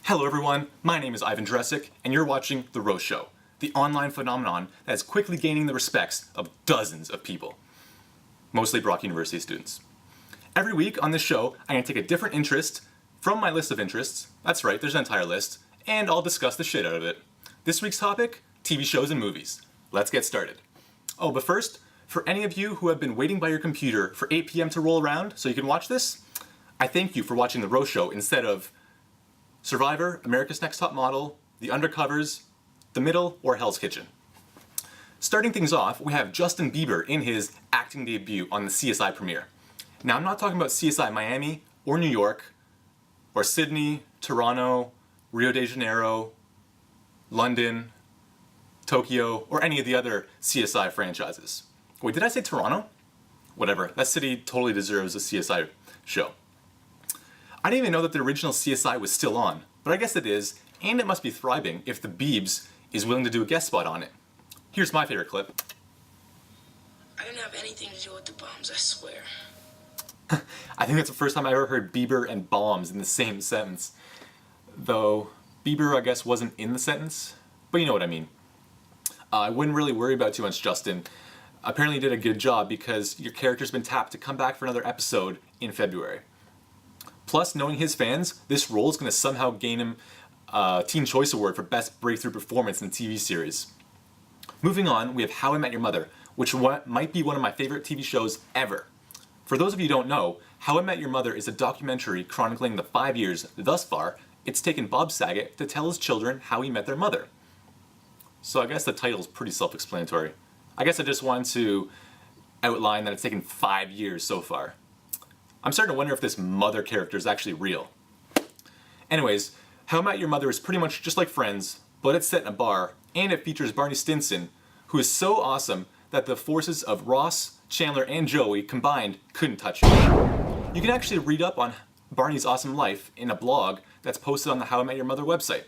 Hello everyone, my name is Ivan Dresic, and you're watching The ROE Show, the online phenomenon that is quickly gaining the respects of dozens of people, mostly Brock University students. Every week on this show, I'm going to take a different interest from my list of interests, that's right, there's an entire list, and I'll discuss the shit out of it. This week's topic, TV shows and movies. Let's get started. Oh, but first, for any of you who have been waiting by your computer for 8 p.m. to roll around so you can watch this, I thank you for watching The ROE Show instead of Survivor, America's Next Top Model, The Undercovers, The Middle, or Hell's Kitchen. Starting things off, we have Justin Bieber in his acting debut on the CSI premiere. Now, I'm not talking about CSI Miami, or New York, or Sydney, Toronto, Rio de Janeiro, London, Tokyo, or any of the other CSI franchises. Wait, did I say Toronto? Whatever, that city totally deserves a CSI show. I didn't even know that the original CSI was still on, but I guess it is, and it must be thriving if the Biebs is willing to do a guest spot on it. Here's my favorite clip. I didn't have anything to do with the bombs, I swear. I think that's the first time I ever heard Bieber and bombs in the same sentence. Though, Bieber I guess wasn't in the sentence, but you know what I mean. I wouldn't really worry about too much, Justin. Apparently you did a good job because your character's been tapped to come back for another episode in February. Plus, knowing his fans, this role is going to somehow gain him a Teen Choice Award for Best Breakthrough Performance in a TV series. Moving on, we have How I Met Your Mother, which might be one of my favorite TV shows ever. For those of you who don't know, How I Met Your Mother is a documentary chronicling the 5 years, thus far, it's taken Bob Saget to tell his children how he met their mother. So I guess the title's pretty self-explanatory. I guess I just wanted to outline that it's taken 5 years so far. I'm starting to wonder if this mother character is actually real. Anyways, How I Met Your Mother is pretty much just like Friends, but it's set in a bar, and it features Barney Stinson, who is so awesome that the forces of Ross, Chandler, and Joey combined couldn't touch him. You can actually read up on Barney's awesome life in a blog that's posted on the How I Met Your Mother website.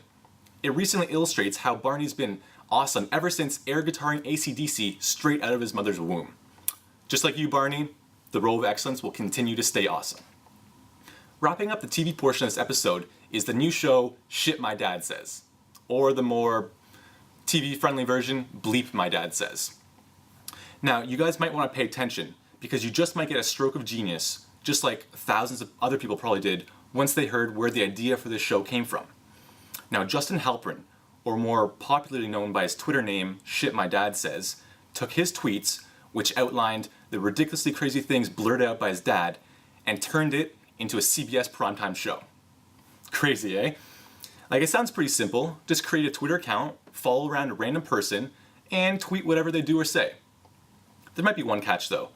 It recently illustrates how Barney's been awesome ever since air guitaring AC/DC straight out of his mother's womb. Just like you, Barney, the ROE of Excellence will continue to stay awesome. Wrapping up the TV portion of this episode is the new show Shit My Dad Says, or the more TV-friendly version, Bleep My Dad Says. Now, you guys might want to pay attention because you just might get a stroke of genius, just like thousands of other people probably did once they heard where the idea for this show came from. Now, Justin Halpern, or more popularly known by his Twitter name, Shit My Dad Says, took his tweets, which outlined the ridiculously crazy things blurted out by his dad, and turned it into a CBS primetime show. Crazy, eh? Like, it sounds pretty simple. Just create a Twitter account, follow around a random person, and tweet whatever they do or say. There might be one catch though.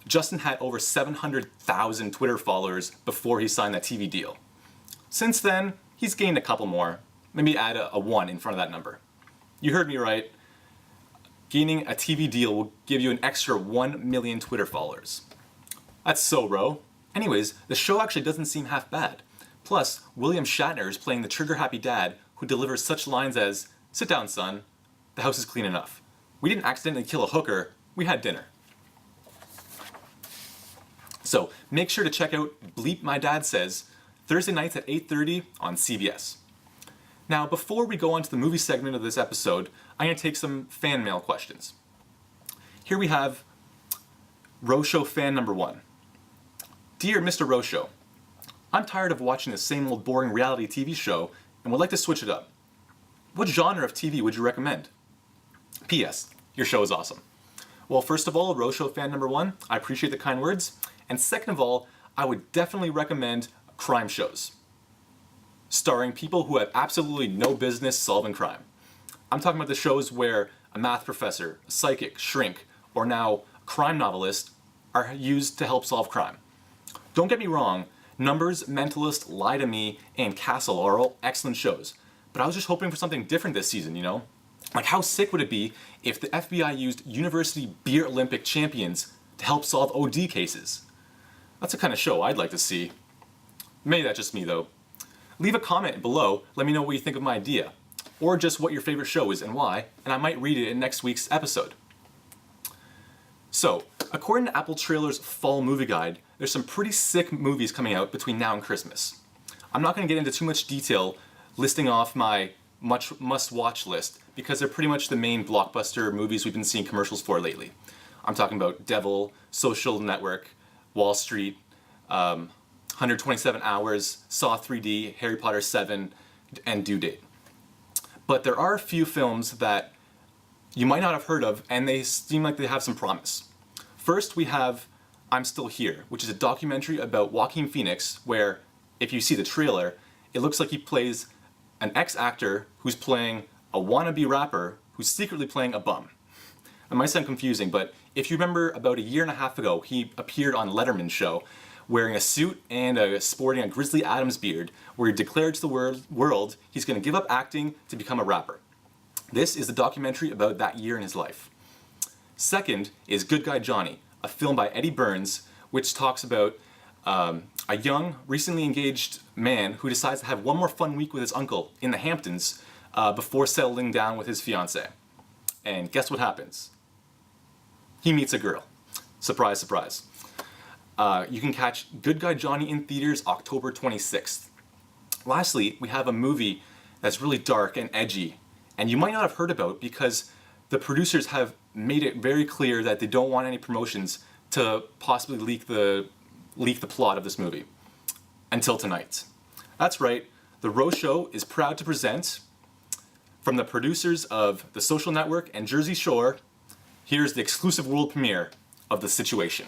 Justin had over 700,000 Twitter followers before he signed that TV deal. Since then, he's gained a couple more. Maybe add a 1 in front of that number. You heard me right. Gaining a TV deal will give you an extra 1 million Twitter followers. That's so ROE. Anyways, the show actually doesn't seem half bad. Plus, William Shatner is playing the trigger-happy dad who delivers such lines as, "Sit down, son. The house is clean enough. We didn't accidentally kill a hooker. We had dinner." So, make sure to check out Bleep My Dad Says, Thursday nights at 8:30 on CBS. Now, before we go on to the movie segment of this episode, I'm going to take some fan mail questions. Here we have ROE Show fan number 1. Dear Mr. ROE Show, I'm tired of watching the same old boring reality TV show and would like to switch it up. What genre of TV would you recommend? P.S. Your show is awesome. Well, first of all, ROE Show fan number 1, I appreciate the kind words. And second of all, I would definitely recommend crime shows, starring people who have absolutely no business solving crime. I'm talking about the shows where a math professor, a psychic, shrink, or now a crime novelist are used to help solve crime. Don't get me wrong, Numbers, Mentalist, Lie to Me, and Castle are all excellent shows, but I was just hoping for something different this season, you know? Like, how sick would it be if the FBI used University Beer Olympic champions to help solve OD cases? That's the kind of show I'd like to see. Maybe that's just me though. Leave a comment below, let me know what you think of my idea, or just what your favorite show is and why, and I might read it in next week's episode. So, according to Apple Trailer's Fall Movie Guide, there's some pretty sick movies coming out between now and Christmas. I'm not going to get into too much detail listing off my much must-watch list because they're pretty much the main blockbuster movies we've been seeing commercials for lately. I'm talking about Devil, Social Network, Wall Street, 127 Hours, Saw 3D, Harry Potter 7, and Due Date. But there are a few films that you might not have heard of, and they seem like they have some promise. First, we have I'm Still Here, which is a documentary about Joaquin Phoenix, where, if you see the trailer, it looks like he plays an ex-actor who's playing a wannabe rapper who's secretly playing a bum. It might sound confusing, but if you remember about a year and a half ago, he appeared on Letterman's show wearing a suit and sporting a Grizzly Adams beard, where he declared to the world he's going to give up acting to become a rapper. This is a documentary about that year in his life. Second is Good Guy Johnny, a film by Eddie Burns, which talks about a young, recently engaged man who decides to have one more fun week with his uncle in the Hamptons before settling down with his fiancée. And guess what happens? He meets a girl. Surprise, surprise. You can catch Good Guy Johnny in theaters October 26th. Lastly, we have a movie that's really dark and edgy, and you might not have heard about because the producers have made it very clear that they don't want any promotions to possibly leak the plot of this movie. Until tonight. That's right, The ROE Show is proud to present, from the producers of The Social Network and Jersey Shore, here's the exclusive world premiere of The Situation.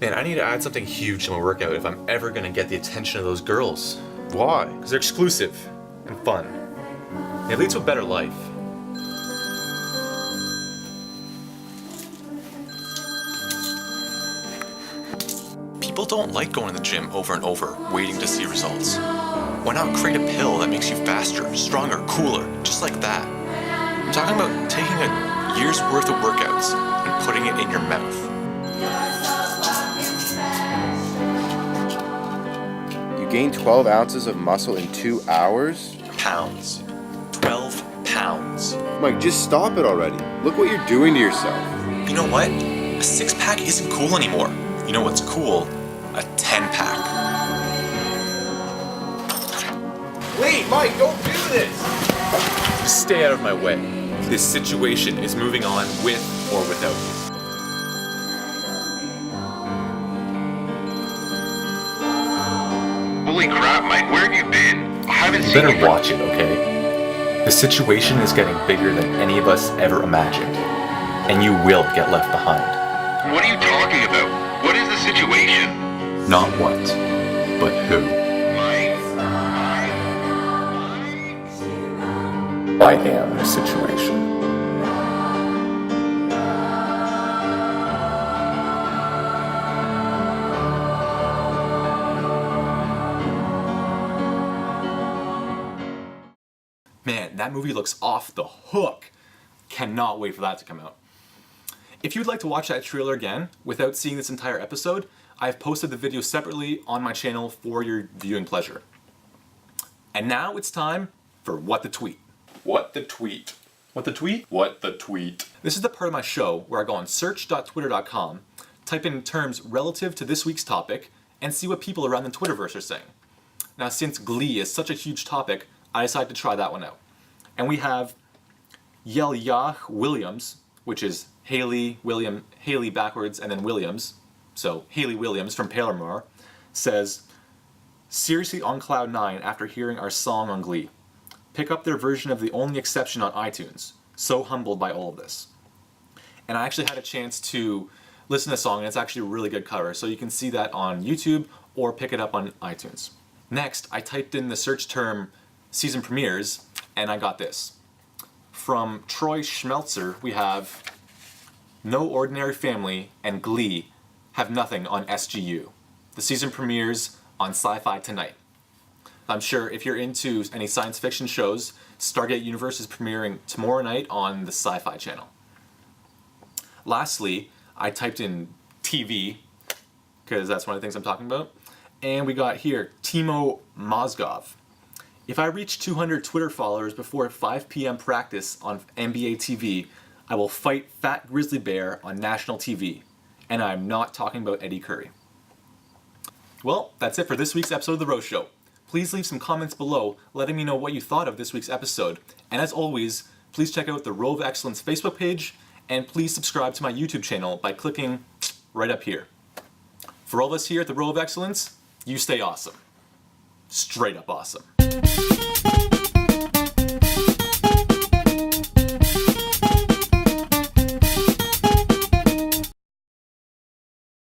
Man, I need to add something huge to my workout if I'm ever gonna get the attention of those girls. Why? Because they're exclusive and fun. It leads to a better life. People don't like going to the gym over and over, waiting to see results. Why not create a pill that makes you faster, stronger, cooler, just like that? I'm talking about taking a year's worth of workouts and putting it in your mouth. Gain 12 ounces of muscle in 2 hours? Pounds. 12 pounds. Mike, just stop it already. Look what you're doing to yourself. You know what? A 6-pack isn't cool anymore. You know what's cool? A 10-pack. Wait, Mike, don't do this! Just stay out of my way. This situation is moving on with or without me. Holy crap, Mike, where have you been? I haven't You seen better you. watch it, okay? The situation is getting bigger than any of us ever imagined. And you will get left behind. What are you talking about? What is the situation? Not what, but who. Mike? I am the situation. Man, that movie looks off the hook. Cannot wait for that to come out. If you'd like to watch that trailer again without seeing this entire episode, I've posted the video separately on my channel for your viewing pleasure. And now it's time for What the Tweet. What the Tweet. What the tweet? What the tweet. This is the part of my show where I go on search.twitter.com, type in terms relative to this week's topic, and see what people around the Twitterverse are saying. Now, since Glee is such a huge topic, I decided to try that one out. And we have Yah Williams, which is Haley backwards and then Williams. So Haley Williams from Palermo says, seriously on cloud 9 after hearing our song on Glee. Pick up their version of The Only Exception on iTunes. So humbled by all of this. And I actually had a chance to listen to the song, and it's actually a really good cover. So you can see that on YouTube or pick it up on iTunes. Next, I typed in the search term season premieres, and I got this. From Troy Schmelzer, we have No Ordinary Family and Glee have nothing on SGU. The season premieres on Sci-Fi tonight. I'm sure if you're into any science fiction shows, Stargate Universe is premiering tomorrow night on the Sci-Fi channel. Lastly, I typed in TV, because that's one of the things I'm talking about, and we got here Timo Mozgov. If I reach 200 Twitter followers before 5 p.m. practice on NBA TV, I will fight Fat Grizzly Bear on national TV. And I'm not talking about Eddie Curry. Well, that's it for this week's episode of The Roe Show. Please leave some comments below letting me know what you thought of this week's episode. And as always, please check out the Roe of Excellence Facebook page, and please subscribe to my YouTube channel by clicking right up here. For all of us here at the Roe of Excellence, you stay awesome. Straight up awesome.